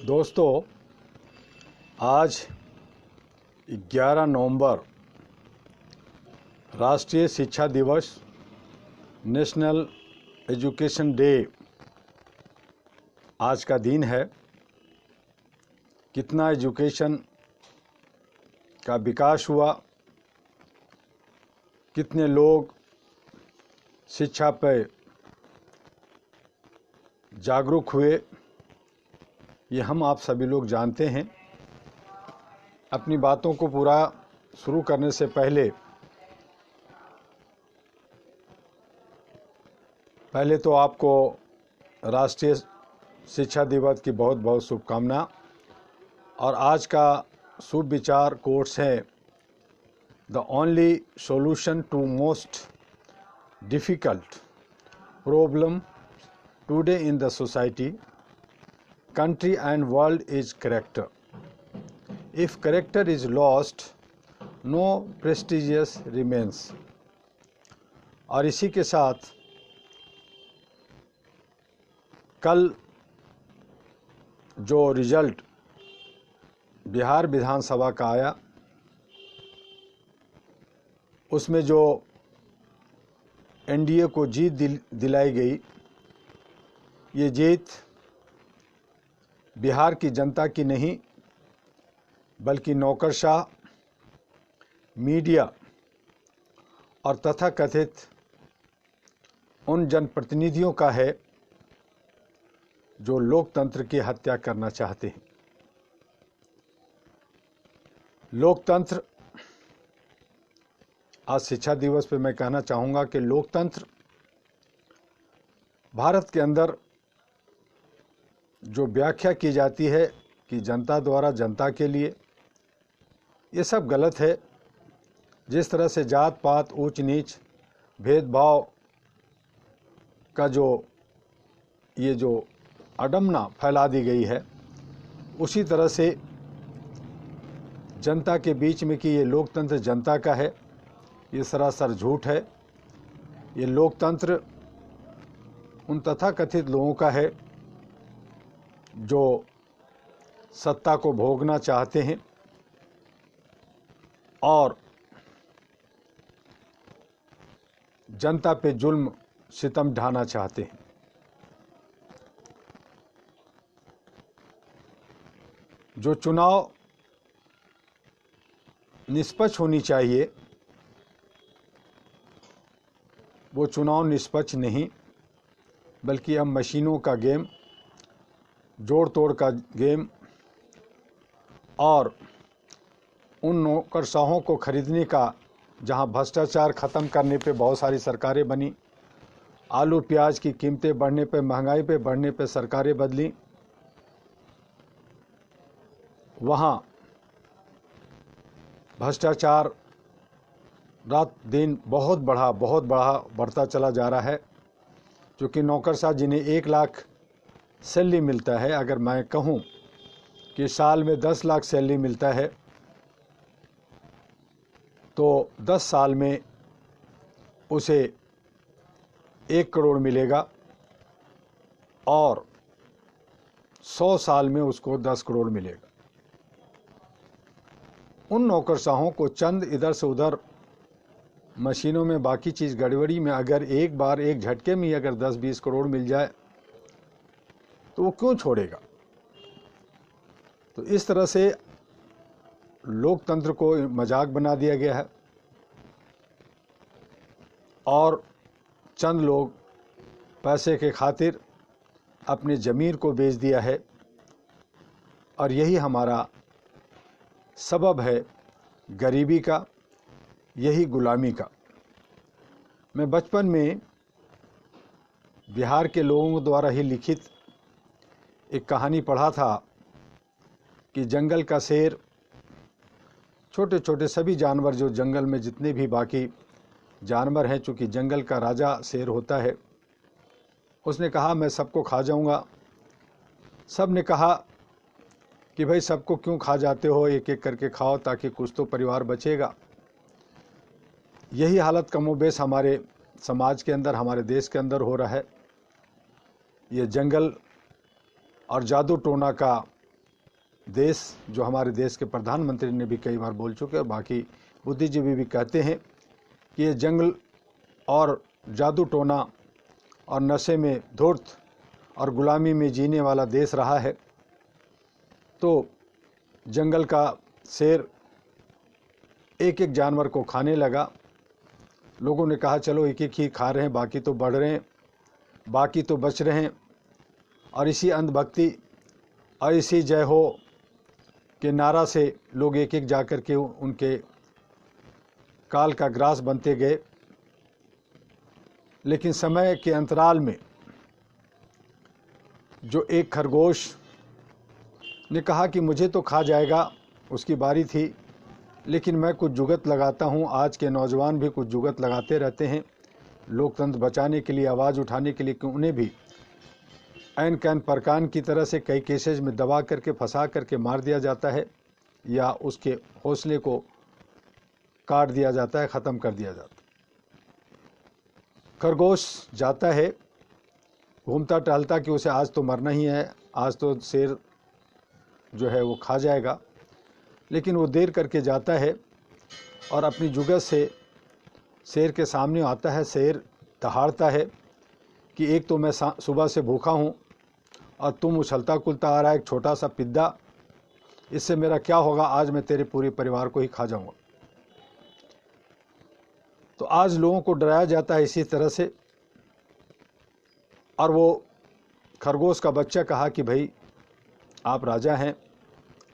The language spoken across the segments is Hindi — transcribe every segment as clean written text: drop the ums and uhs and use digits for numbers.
दोस्तों, आज 11 नवंबर राष्ट्रीय शिक्षा दिवस, नेशनल एजुकेशन डे आज का दिन है। कितना एजुकेशन का विकास हुआ, कितने लोग शिक्षा पर जागरूक हुए, ये हम आप सभी लोग जानते हैं। अपनी बातों को पूरा शुरू करने से पहले तो आपको राष्ट्रीय शिक्षा दिवस की बहुत बहुत शुभकामना। और आज का शुभ विचार कोट्स है, the only solution to most difficult problem today in the society, country and world is character. If character is lost, no prestigious remains. और इसी के साथ कल जो रिजल्ट बिहार विधानसभा का आया, उसमें जो एनडीए को जीत दिलाई गई, ये जीत बिहार की जनता की नहीं बल्कि नौकरशाह, मीडिया और तथाकथित उन जनप्रतिनिधियों का है जो लोकतंत्र की हत्या करना चाहते हैं। लोकतंत्र, आज शिक्षा दिवस पे मैं कहना चाहूँगा कि लोकतंत्र भारत के अंदर जो व्याख्या की जाती है कि जनता द्वारा जनता के लिए, ये सब गलत है। जिस तरह से जात पात, ऊंच नीच, भेदभाव का ये जो अडम्बना फैला दी गई है, उसी तरह से जनता के बीच में कि ये लोकतंत्र जनता का है, ये सरासर झूठ है। ये लोकतंत्र उन तथाकथित लोगों का है जो सत्ता को भोगना चाहते हैं और जनता पे जुल्म सितम ढाना चाहते हैं। जो चुनाव निष्पक्ष होनी चाहिए, वो चुनाव निष्पक्ष नहीं बल्कि अब मशीनों का गेम, जोड़ तोड़ का गेम और उन नौकरशाहों को खरीदने का, जहां भ्रष्टाचार ख़त्म करने पे बहुत सारी सरकारें बनी, आलू प्याज की कीमतें बढ़ने पे, महंगाई पे बढ़ने पे सरकारें बदली, वहां भ्रष्टाचार रात दिन बहुत बढ़ता चला जा रहा है। क्योंकि नौकरशाह जिन्हें 1 लाख सैलरी मिलता है, अगर मैं कहूं कि साल में 10 लाख सैलरी मिलता है, तो 10 साल में उसे 1 करोड़ मिलेगा और 100 साल में उसको 10 करोड़ मिलेगा। उन नौकरशाहों को चंद इधर से उधर मशीनों में, बाकी चीज़ गड़बड़ी में, अगर एक बार एक झटके में ही अगर 10-20 करोड़ मिल जाए तो वो क्यों छोड़ेगा। तो इस तरह से लोकतंत्र को मजाक बना दिया गया है और चंद लोग पैसे के खातिर अपनी ज़मीर को बेच दिया है और यही हमारा सबब है गरीबी का, यही गुलामी का। मैं बचपन में बिहार के लोगों द्वारा ही लिखित एक कहानी पढ़ा था कि जंगल का शेर, छोटे छोटे सभी जानवर जो जंगल में जितने भी बाकी जानवर हैं, चूँकि जंगल का राजा शेर होता है, उसने कहा मैं सबको खा जाऊंगा। सब ने कहा कि भाई सबको क्यों खा जाते हो, एक एक करके खाओ ताकि कुछ तो परिवार बचेगा। यही हालत कमोबेश हमारे समाज के अंदर, हमारे देश के अंदर हो रहा है। ये जंगल और जादू टोना का देश, जो हमारे देश के प्रधानमंत्री ने भी कई बार बोल चुके और बाकी बुद्धिजीवी भी कहते हैं कि ये जंगल और जादू टोना और नशे में धूर्त और गुलामी में जीने वाला देश रहा है। तो जंगल का शेर एक एक जानवर को खाने लगा। लोगों ने कहा चलो एक एक ही खा रहे हैं, बाकी तो बढ़ रहे हैं, बाकी तो बच रहे हैं। और इसी अंधभक्ति और इसी जय हो के नारा से लोग एक एक जाकर के उनके काल का ग्रास बनते गए। लेकिन समय के अंतराल में जो एक खरगोश ने कहा कि मुझे तो खा जाएगा, उसकी बारी थी, लेकिन मैं कुछ जुगत लगाता हूँ। आज के नौजवान भी कुछ जुगत लगाते रहते हैं लोकतंत्र बचाने के लिए, आवाज़ उठाने के लिए, कि उन्हें भी ऐन कैन परकान की तरह से कई केसेज में दबा करके फंसा करके मार दिया जाता है या उसके हौसले को काट दिया जाता है, ख़त्म कर दिया जाता है। खरगोश जाता है घूमता टहलता कि उसे आज तो मरना ही है, आज तो शेर जो है वो खा जाएगा। लेकिन वो देर करके जाता है और अपनी जुगत से शेर के सामने आता है। शेर दहाड़ता है कि एक तो मैं सुबह से भूखा हूँ और तुम उछलता कुलता आ रहा है, एक छोटा सा पिद्दा, इससे मेरा क्या होगा, आज मैं तेरे पूरे परिवार को ही खा जाऊँगा। तो आज लोगों को डराया जाता है इसी तरह से। और वो खरगोश का बच्चा कहा कि भाई आप राजा हैं,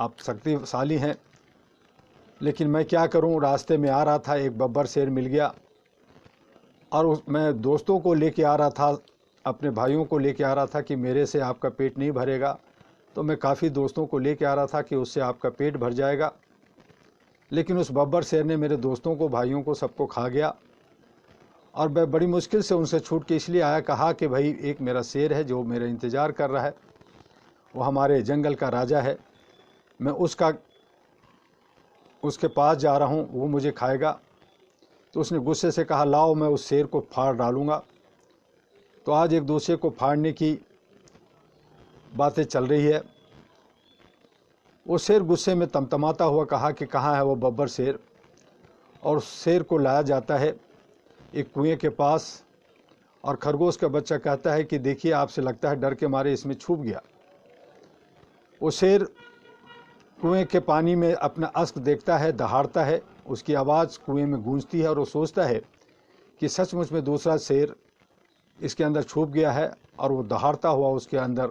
आप शक्तिशाली हैं, लेकिन मैं क्या करूं, रास्ते में आ रहा था एक बब्बर शेर मिल गया और मैं दोस्तों को लेके आ रहा था, अपने भाइयों को लेके आ रहा था कि मेरे से आपका पेट नहीं भरेगा। तो मैं काफ़ी दोस्तों को लेके आ रहा था कि उससे आपका पेट भर जाएगा, लेकिन उस बब्बर शेर ने मेरे दोस्तों को, भाइयों को, सबको खा गया। और मैं बड़ी मुश्किल से उनसे छूट के इसलिए आया, कहा कि भाई एक मेरा शेर है जो मेरा इंतज़ार कर रहा है, वो हमारे जंगल का राजा है, मैं उसके पास जा रहा हूँ, वो मुझे खाएगा। तो उसने गुस्से से कहा लाओ मैं उस शेर को फाड़ डालूँगा। तो आज एक दूसरे को फाड़ने की बातें चल रही है। वो शेर गुस्से में तमतमाता हुआ कहा कि कहाँ है वो बब्बर शेर, और उस शेर को लाया जाता है एक कुएं के पास। और खरगोश का बच्चा कहता है कि देखिए आपसे लगता है डर के मारे इसमें छुप गया। वो शेर कुएं के पानी में अपना अस्क देखता है, दहाड़ता है, उसकी आवाज़ कुएं में गूंजती है और वो सोचता है कि सचमुच में दूसरा शेर इसके अंदर छुप गया है, और वो दहाड़ता हुआ उसके अंदर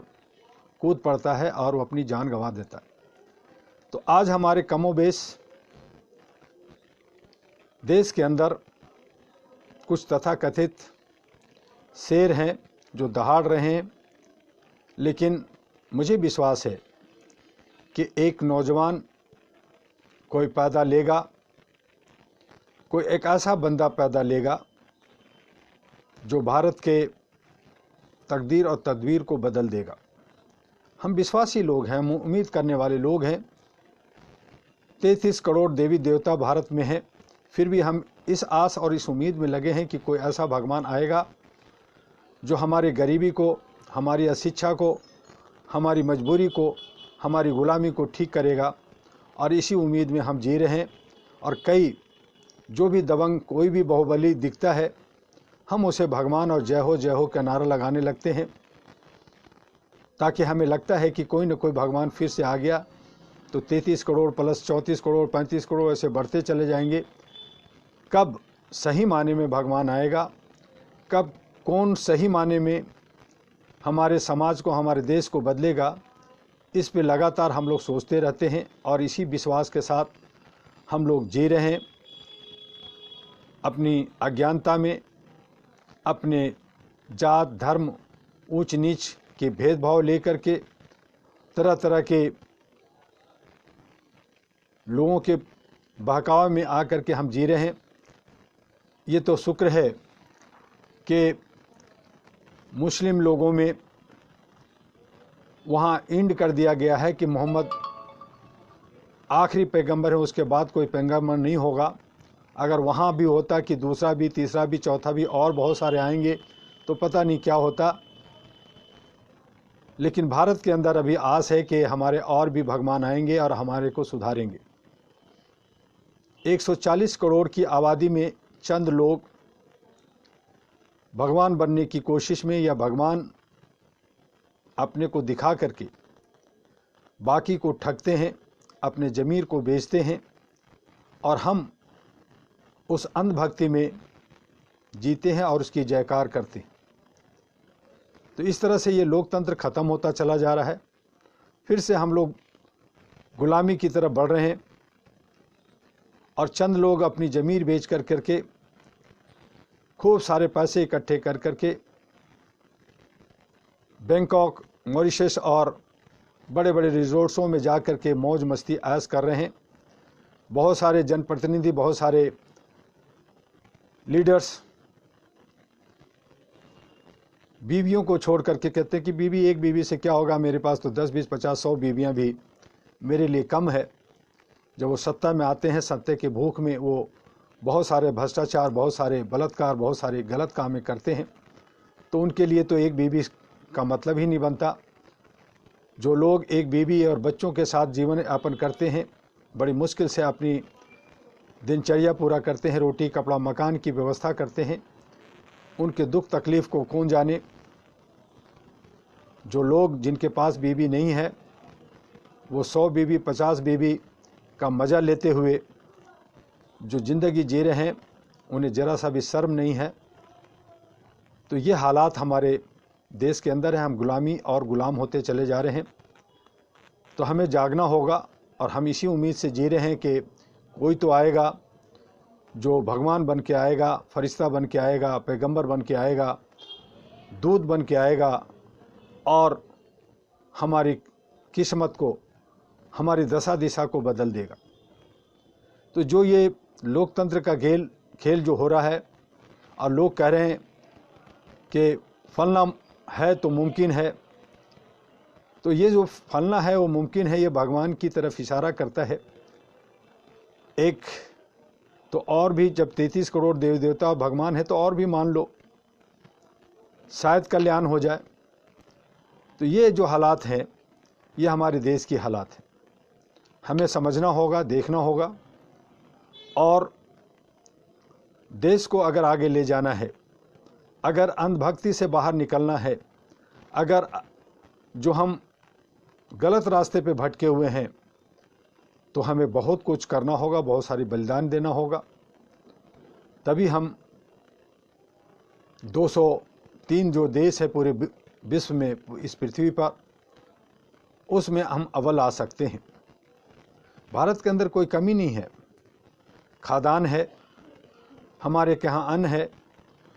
कूद पड़ता है और वो अपनी जान गंवा देता है। तो आज हमारे कमोबेश देश के अंदर कुछ तथाकथित शेर हैं जो दहाड़ रहे हैं, लेकिन मुझे विश्वास है कि एक नौजवान कोई पैदा लेगा, कोई एक ऐसा बंदा पैदा लेगा जो भारत के तकदीर और तदबीर को बदल देगा। हम विश्वासी लोग हैं, हम उम्मीद करने वाले लोग हैं। 33 करोड़ देवी देवता भारत में हैं, फिर भी हम इस आस और इस उम्मीद में लगे हैं कि कोई ऐसा भगवान आएगा जो हमारी गरीबी को, हमारी अशिक्षा को, हमारी मजबूरी को, हमारी गुलामी को ठीक करेगा। और इसी उम्मीद में हम जी रहे हैं। और कई जो भी दबंग, कोई भी बाहुबली दिखता है, हम उसे भगवान और जय हो का नारा लगाने लगते हैं, ताकि हमें लगता है कि कोई न कोई भगवान फिर से आ गया। तो 33 करोड़ प्लस 34 करोड़ 35 करोड़ ऐसे बढ़ते चले जाएंगे। कब सही माने में भगवान आएगा, कब कौन सही माने में हमारे समाज को, हमारे देश को बदलेगा, इस पे लगातार हम लोग सोचते रहते हैं। और इसी विश्वास के साथ हम लोग जी रहे हैं, अपनी अज्ञानता में, अपने जात धर्म ऊंच नीच के भेदभाव लेकर के, तरह तरह के लोगों के बहकावे में आकर के हम जी रहे हैं। ये तो शुक्र है कि मुस्लिम लोगों में वहाँ इंड कर दिया गया है कि मोहम्मद आखिरी पैगंबर है, उसके बाद कोई पैगंबर नहीं होगा। अगर वहाँ भी होता कि दूसरा भी, तीसरा भी, चौथा भी और बहुत सारे आएंगे तो पता नहीं क्या होता। लेकिन भारत के अंदर अभी आस है कि हमारे और भी भगवान आएंगे और हमारे को सुधारेंगे। 140 करोड़ की आबादी में चंद लोग भगवान बनने की कोशिश में या भगवान अपने को दिखा करके बाकी को ठगते हैं, अपने ज़मीर को बेचते हैं और हम उस अंधभक्ति में जीते हैं और उसकी जयकार करते हैं। तो इस तरह से ये लोकतंत्र ख़त्म होता चला जा रहा है। फिर से हम लोग गुलामी की तरफ बढ़ रहे हैं और चंद लोग अपनी ज़मीर बेच कर करके खूब सारे पैसे इकट्ठे कर करके बैंकॉक, मॉरिशस और बड़े बड़े रिजोर्ट्सों में जा कर के मौज मस्ती ऐश कर रहे हैं। बहुत सारे जनप्रतिनिधि, बहुत सारे लीडर्स बीवियों को छोड़ करके कहते हैं कि बीवी, एक बीवी से क्या होगा, मेरे पास तो 10, 20, 50, 100 बीवियां भी मेरे लिए कम है। जब वो सत्ता में आते हैं, सत्ता के भूख में वो बहुत सारे भ्रष्टाचार, बहुत सारे बलात्कार, बहुत सारे गलत कामें करते हैं। तो उनके लिए तो एक बीवी का मतलब ही नहीं बनता। जो लोग एक बीवी और बच्चों के साथ जीवन यापन करते हैं, बड़ी मुश्किल से अपनी दिनचर्या पूरा करते हैं, रोटी कपड़ा मकान की व्यवस्था करते हैं, उनके दुख तकलीफ़ को कौन जाने। जो लोग जिनके पास बीवी नहीं है वो 100 बीवी, 50 बीवी का मज़ा लेते हुए जो ज़िंदगी जी रहे हैं, उन्हें ज़रा सा भी शर्म नहीं है। तो ये हालात हमारे देश के अंदर है। हम गुलामी और गुलाम होते चले जा रहे हैं। तो हमें जागना होगा और हम इसी उम्मीद से जी रहे हैं कि कोई तो आएगा जो भगवान बन के आएगा, फरिश्ता बन के आएगा, पैगंबर बन के आएगा, दूत बन के आएगा और हमारी किस्मत को, हमारी दशा दिशा को बदल देगा। तो जो ये लोकतंत्र का खेल जो हो रहा है और लोग कह रहे हैं कि फलना है तो मुमकिन है, तो ये जो फलना है वो मुमकिन है, ये भगवान की तरफ इशारा करता है। एक तो और भी जब 33 करोड़ देवी देवता भगवान है तो और भी मान लो, शायद कल्याण हो जाए। तो ये जो हालात हैं ये हमारे देश की हालात हैं। हमें समझना होगा, देखना होगा और देश को अगर आगे ले जाना है, अगर अंधभक्ति से बाहर निकलना है, अगर जो हम गलत रास्ते पे भटके हुए हैं, तो हमें बहुत कुछ करना होगा, बहुत सारी बलिदान देना होगा। तभी हम 203 जो देश है पूरे विश्व में, इस पृथ्वी पर, उसमें हम अव्वल आ सकते हैं। भारत के अंदर कोई कमी नहीं है, खादान है, हमारे के यहाँ अन्न है,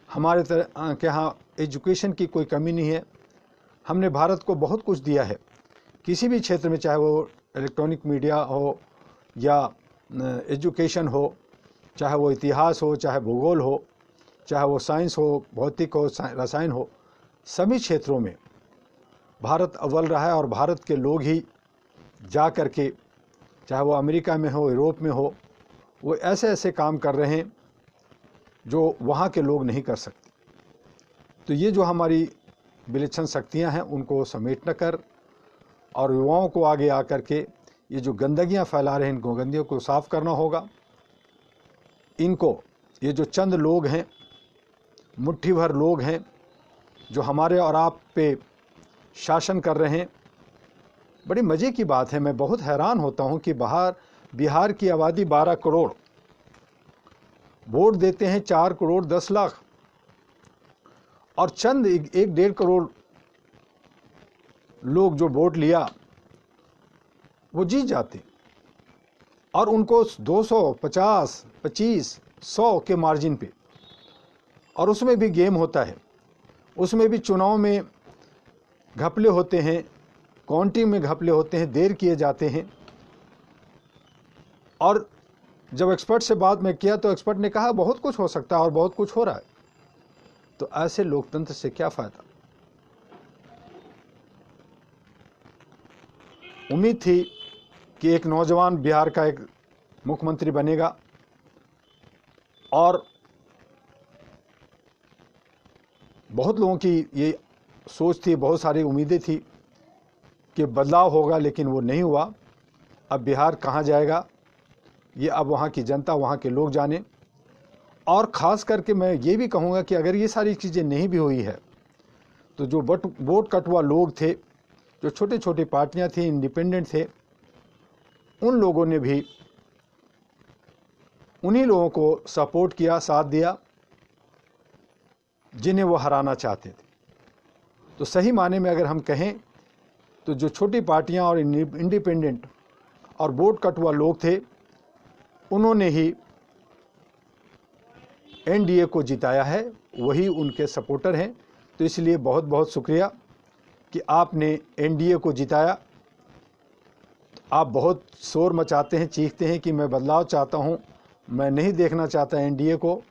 हमारे के यहाँ एजुकेशन की कोई कमी नहीं है। हमने भारत को बहुत कुछ दिया है किसी भी क्षेत्र में, चाहे वो इलेक्ट्रॉनिक मीडिया हो या एजुकेशन हो, चाहे वो इतिहास हो, चाहे भूगोल हो, चाहे वो साइंस हो, भौतिक हो, रसायन हो, सभी क्षेत्रों में भारत अव्वल रहा है। और भारत के लोग ही जा कर के, चाहे वो अमेरिका में हो, यूरोप में हो, वो ऐसे ऐसे काम कर रहे हैं जो वहाँ के लोग नहीं कर सकते। तो ये जो हमारी विलक्षण शक्तियाँ हैं उनको समेटना कर और युवाओं को आगे आकर के ये जो गंदगियाँ फैला रहे हैं, इनको गंदगियों को साफ़ करना होगा। इनको, ये जो चंद लोग हैं, मुट्ठी भर लोग हैं जो हमारे और आप पे शासन कर रहे हैं। बड़ी मज़े की बात है, मैं बहुत हैरान होता हूँ कि बिहार की आबादी 12 करोड़, वोट देते हैं 4 करोड़ 10 लाख और चंद 1-1.5 करोड़ लोग जो वोट लिया वो जीत जाते और उनको 250, 25, 100 के मार्जिन पे। और उसमें भी गेम होता है, उसमें भी चुनाव में घपले होते हैं, काउंटिंग में घपले होते हैं, देर किए जाते हैं। और जब एक्सपर्ट से बात मैं किया तो एक्सपर्ट ने कहा बहुत कुछ हो सकता है और बहुत कुछ हो रहा है। तो ऐसे लोकतंत्र से क्या फ़ायदा। उम्मीद थी कि एक नौजवान बिहार का एक मुख्यमंत्री बनेगा और बहुत लोगों की ये सोच थी, बहुत सारी उम्मीदें थी कि बदलाव होगा, लेकिन वो नहीं हुआ। अब बिहार कहाँ जाएगा ये अब वहाँ की जनता, वहाँ के लोग जाने। और ख़ास करके मैं ये भी कहूँगा कि अगर ये सारी चीज़ें नहीं भी हुई है तो जो वोट कटुआ लोग थे, जो छोटे छोटे पार्टियाँ थी, इंडिपेंडेंट थे, उन लोगों ने भी उन्हीं लोगों को सपोर्ट किया, साथ दिया जिन्हें वो हराना चाहते थे। तो सही माने में अगर हम कहें तो जो छोटी पार्टियां और इंडिपेंडेंट और वोट कटुआ लोग थे, उन्होंने ही एनडीए को जिताया है, वही उनके सपोर्टर हैं। तो इसलिए बहुत बहुत शुक्रिया कि आपने एनडीए को जिताया। आप बहुत शोर मचाते हैं, चीखते हैं कि मैं बदलाव चाहता हूं, मैं नहीं देखना चाहता एनडीए को,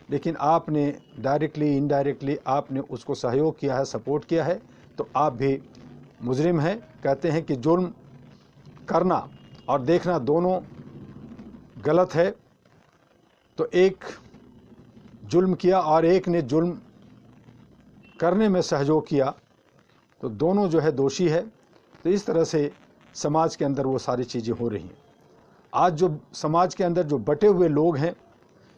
लेकिन आपने डायरेक्टली इनडायरेक्टली आपने उसको सहयोग किया है, सपोर्ट किया है। तो आप भी मुजरिम हैं। कहते हैं कि जुल्म करना और देखना दोनों गलत है। तो एक जुल्म किया और एक ने जुल्म करने में सहयोग किया, तो दोनों जो है दोषी है। तो इस तरह से समाज के अंदर वो सारी चीज़ें हो रही हैं। आज जो समाज के अंदर जो बटे हुए लोग हैं,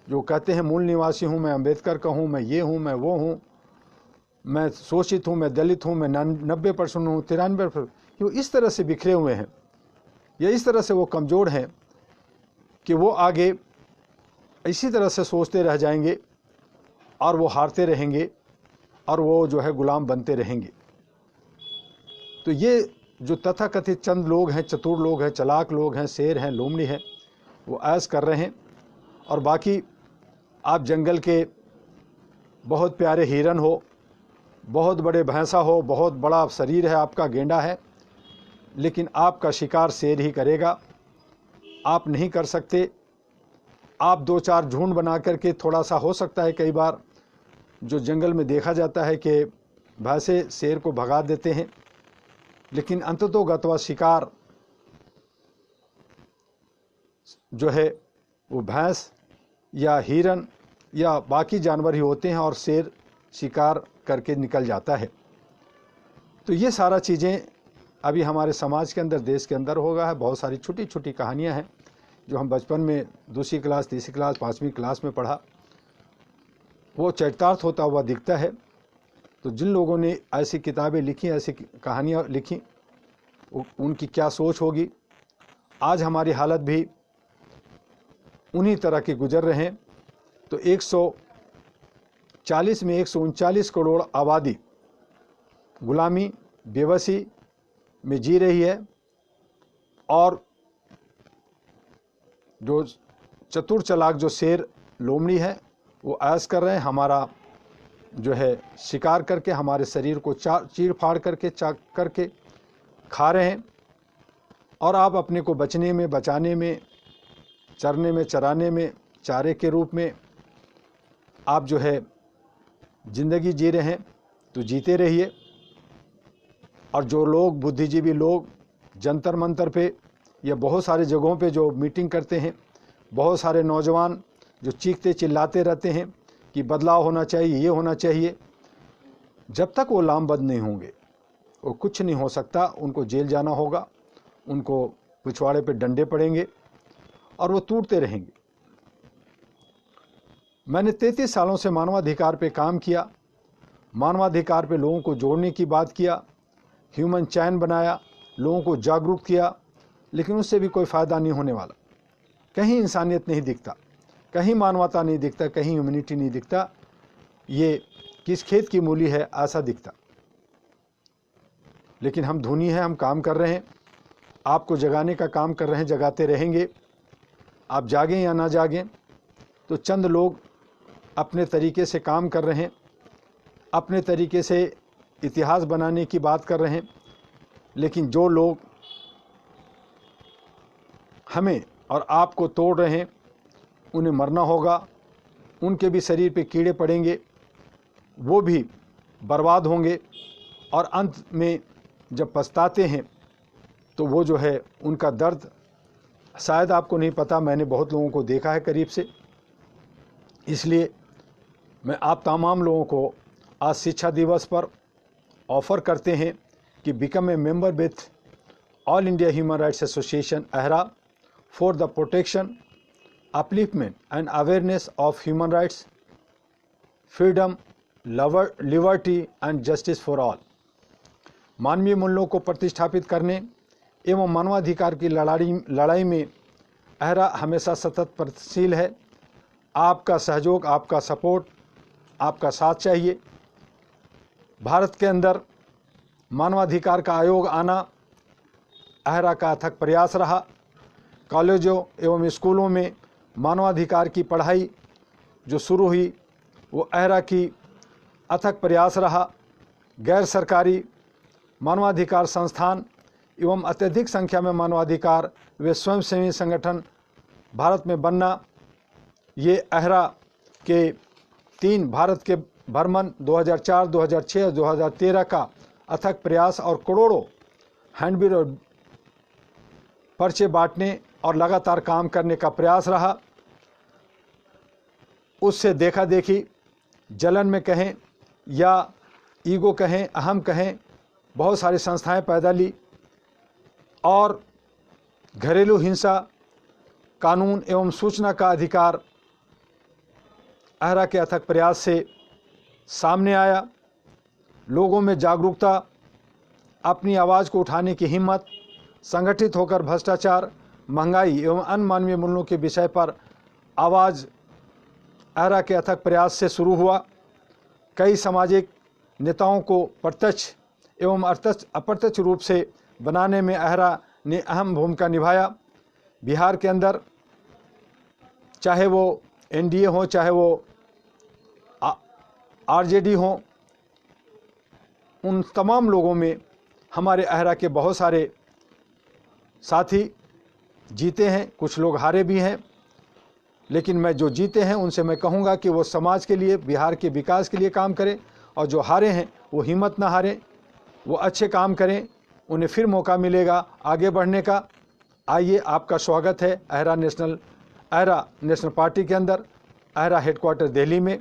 जो कहते हैं मूल निवासी हूँ, मैं अम्बेडकर का हूँ, मैं ये हूँ, मैं वो हूँ, मैं शोषित हूँ, मैं दलित हूँ, मैं 90% हूँ, 93%, वो इस तरह से बिखरे हुए हैं या इस तरह से वो कमज़ोर हैं कि वो आगे इसी तरह से सोचते रह जाएंगे और वो हारते रहेंगे और वो जो है गुलाम बनते रहेंगे। तो ये जो तथाकथित चंद लोग हैं, चतुर लोग हैं, चालाक लोग हैं, शेर हैं, लोमड़ी हैं, वो ऐश कर रहे हैं। और बाकी आप जंगल के बहुत प्यारे हिरन हो, बहुत बड़े भैंसा हो, बहुत बड़ा शरीर है आपका, गेंडा है, लेकिन आपका शिकार शेर ही करेगा, आप नहीं कर सकते। आप दो चार झुंड बना करके थोड़ा सा हो सकता है, कई बार जो जंगल में देखा जाता है कि भैंसे शेर को भगा देते हैं, लेकिन अंततोगत्वा शिकार जो है वो भैंस या हिरन या बाकी जानवर ही होते हैं और शेर शिकार करके निकल जाता है। तो ये सारा चीज़ें अभी हमारे समाज के अंदर, देश के अंदर होगा है। बहुत सारी छोटी छोटी कहानियां हैं जो हम बचपन में 2वीं क्लास, 3वीं क्लास, 5वीं क्लास में पढ़ा, वो चरितार्थ होता हुआ दिखता है। तो जिन लोगों ने ऐसी किताबें लिखी, ऐसी कहानियाँ लिखी, उनकी क्या सोच होगी। आज हमारी हालत भी उन्हीं तरह के गुजर रहे हैं। तो 140 में 139 करोड़ आबादी गुलामी, बेबसी में जी रही है और जो चतुर चालाक जो शेर लोमड़ी है वो ऐश कर रहे हैं, हमारा जो है शिकार करके हमारे शरीर को चीर फाड़ करके चाक करके खा रहे हैं। और आप अपने को बचने में, बचाने में, चरने में, चराने में, चारे के रूप में आप जो है ज़िंदगी जी रहे हैं। तो जीते रहिए। और जो लोग बुद्धिजीवी लोग जंतर मंतर पे या बहुत सारे जगहों पे जो मीटिंग करते हैं, बहुत सारे नौजवान जो चीखते चिल्लाते रहते हैं कि बदलाव होना चाहिए, ये होना चाहिए, जब तक वो लामबंद नहीं होंगे वो कुछ नहीं हो सकता। उनको जेल जाना होगा, उनको पिछवाड़े पे डंडे पड़ेंगे और वो टूटते रहेंगे। मैंने 33 सालों से मानवाधिकार पे काम किया, मानवाधिकार पे लोगों को जोड़ने की बात किया, ह्यूमन चैन बनाया, लोगों को जागरूक किया, लेकिन उससे भी कोई फ़ायदा नहीं होने वाला। कहीं इंसानियत नहीं दिखता, कहीं मानवता नहीं दिखता, कहीं ह्यूमैनिटी नहीं दिखता। ये किस खेत की मूली है ऐसा दिखता। लेकिन हम धुनी हैं, हम काम कर रहे हैं, आपको जगाने का काम कर रहे हैं, जगाते रहेंगे। आप जागें या ना जागें, तो चंद लोग अपने तरीके से काम कर रहे हैं, अपने तरीके से इतिहास बनाने की बात कर रहे हैं। लेकिन जो लोग हमें और आपको तोड़ रहे हैं, उन्हें मरना होगा, उनके भी शरीर पे कीड़े पड़ेंगे, वो भी बर्बाद होंगे। और अंत में जब पछताते हैं तो वो जो है उनका दर्द शायद आपको नहीं पता, मैंने बहुत लोगों को देखा है करीब से। इसलिए मैं आप तमाम लोगों को आज शिक्षा दिवस पर ऑफ़र करते हैं कि become a member with all India human rights association Ahra for the protection, upliftment and awareness of human rights, freedom, liberty and justice for all। मानवीय मूल्यों को प्रतिष्ठापित करने एवं मानवाधिकार की लड़ाई में अहरा हमेशा सतत प्रगतिशील है। आपका सहयोग, आपका सपोर्ट, आपका साथ चाहिए। भारत के अंदर मानवाधिकार का आयोग आना अहरा का अथक प्रयास रहा। कॉलेजों एवं स्कूलों में मानवाधिकार की पढ़ाई जो शुरू हुई वो अहरा की अथक प्रयास रहा। गैर सरकारी मानवाधिकार संस्थान एवं अत्यधिक संख्या में मानवाधिकार वे स्वयंसेवी संगठन भारत में बनना, ये अहरा के 3 भारत के भ्रमण 2004, 2006 और 2013 का अथक प्रयास और करोड़ों हैंडबिल और पर्चे बांटने और लगातार काम करने का प्रयास रहा। उससे देखा देखी, जलन में कहें या ईगो कहें, अहम कहें, बहुत सारी संस्थाएं पैदा ली और घरेलू हिंसा, कानून एवं सूचना का अधिकार अहरा के अथक प्रयास से सामने आया। लोगों में जागरूकता, अपनी आवाज़ को उठाने की हिम्मत, संगठित होकर भ्रष्टाचार, महंगाई एवं अन्य मानवीय मूल्यों के विषय पर आवाज़ अहरा के अथक प्रयास से शुरू हुआ। कई सामाजिक नेताओं को प्रत्यक्ष एवं अप्रत्यक्ष रूप से बनाने में अहरा ने अहम भूमिका निभाया। बिहार के अंदर चाहे वो एनडीए हो, चाहे वो आरजेडी हो, उन तमाम लोगों में हमारे अहरा के बहुत सारे साथी जीते हैं, कुछ लोग हारे भी हैं। लेकिन मैं जो जीते हैं उनसे मैं कहूँगा कि वो समाज के लिए, बिहार के विकास के लिए काम करें, और जो हारे हैं वो हिम्मत ना हारें, वो अच्छे काम करें, उन्हें फिर मौका मिलेगा आगे बढ़ने का। आइए, आपका स्वागत है अहरा नेशनल पार्टी के अंदर, अहरा हेडक्वार्टर दिल्ली में।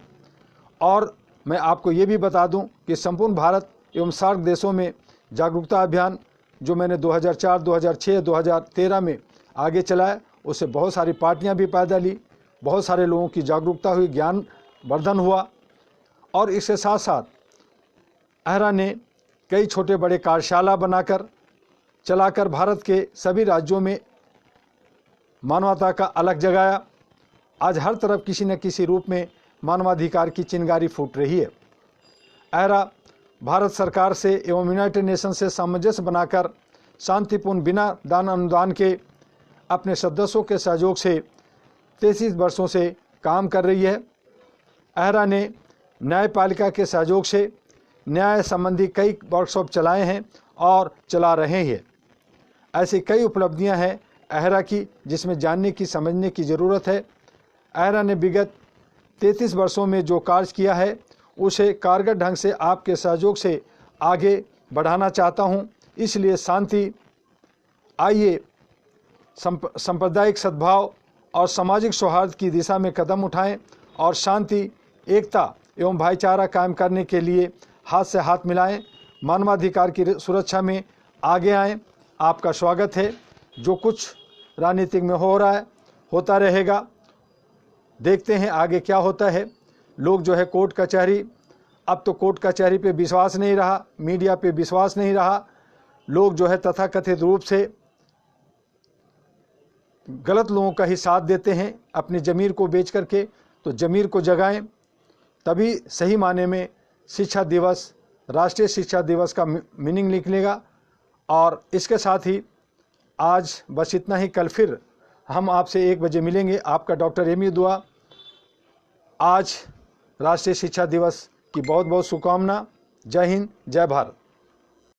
और मैं आपको ये भी बता दूं कि संपूर्ण भारत एवं सार्क देशों में जागरूकता अभियान जो मैंने 2004, 2006, 2013 में आगे चलाया, उससे बहुत सारी पार्टियां भी पैदा ली, बहुत सारे लोगों की जागरूकता हुई, ज्ञान वर्धन हुआ। और इसके साथ साथ अहरा ने कई छोटे बड़े कार्यशाला बनाकर चलाकर भारत के सभी राज्यों में मानवता का अलग जगाया। आज हर तरफ किसी न किसी रूप में मानवाधिकार की चिंगारी फूट रही है। अहरा भारत सरकार से एवं यूनाइटेड नेशन से सामंजस्य बनाकर शांतिपूर्ण बिना दान अनुदान के अपने सदस्यों के सहयोग से 33 वर्षों से काम कर रही है। अहरा ने न्यायपालिका के सहयोग से न्याय संबंधी कई वर्कशॉप चलाए हैं और चला रहे हैं। ऐसी कई उपलब्धियां हैं अहरा की जिसमें जानने की, समझने की ज़रूरत है। अहरा ने विगत 33 वर्षों में जो कार्य किया है उसे कारगर ढंग से आपके सहयोग से आगे बढ़ाना चाहता हूं। इसलिए शांति, आइए सांप्रदायिक सद्भाव और सामाजिक सौहार्द की दिशा में कदम उठाएं और शांति, एकता एवं भाईचारा कायम करने के लिए हाथ से हाथ मिलाएं, मानवाधिकार की सुरक्षा में आगे आएं। आपका स्वागत है। जो कुछ राजनीतिक में हो रहा है होता रहेगा, देखते हैं आगे क्या होता है। लोग जो है कोर्ट कचहरी, अब तो कोर्ट कचहरी पे विश्वास नहीं रहा, मीडिया पे विश्वास नहीं रहा। लोग जो है तथाकथित रूप से गलत लोगों का ही साथ देते हैं अपनी ज़मीर को बेच करके। तो ज़मीर को जगाएं, तभी सही माने में शिक्षा दिवस, राष्ट्रीय शिक्षा दिवस का मीनिंग निकलेगा। और इसके साथ ही आज बस इतना ही। कल फिर हम आपसे 1 बजे मिलेंगे। आपका डॉक्टर एमी दुआ। आज राष्ट्रीय शिक्षा दिवस की बहुत बहुत शुभकामना। जय हिंद, जय भारत।